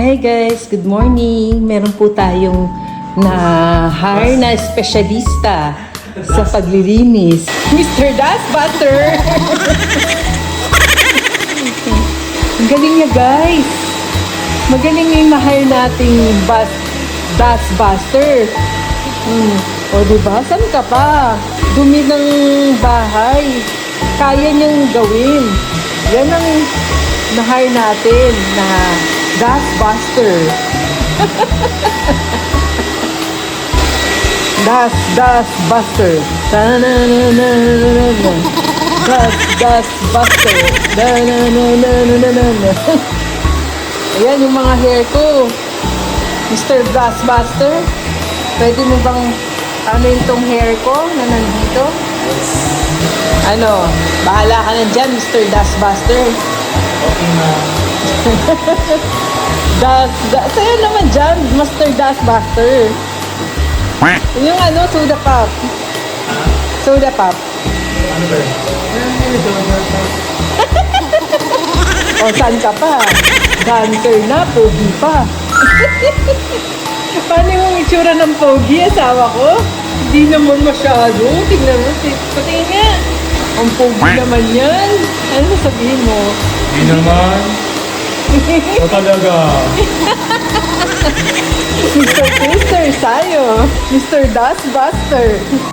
Hi guys, good morning. Meron po tayong na-hire na espesyalista sa paglilinis. Mr. Dustbuster! Ang galing niya guys. Magaling yung na-hire nating Dustbuster. O diba? Saan ka pa? Dumi ng bahay. Kaya niyang gawin. Yan ang na-hire natin na Dustbuster. Dustbuster. Dustbuster. Ayan yung mga hair ko. Mr. Dustbuster, pwede mo bang ano yung tong hair ko na nandito? Ano? Bahala ka na dyan, Mr. Dustbuster. Okay na. Sa'yo naman dyan, Mr. Dustbuster. Yung ano, soda pop. Soda pop. Ano ba? O, saan ka pa? Dancer na, pogi pa. Paano yung itsura ng pogi, asawa ko? Hindi naman masyado. Tingnan mo, patingin nga. Ang pogi naman yan. Ano sabihin mo? Hindi naman. O talaga. Mr. Twister, sayo. Mr. Dustbuster.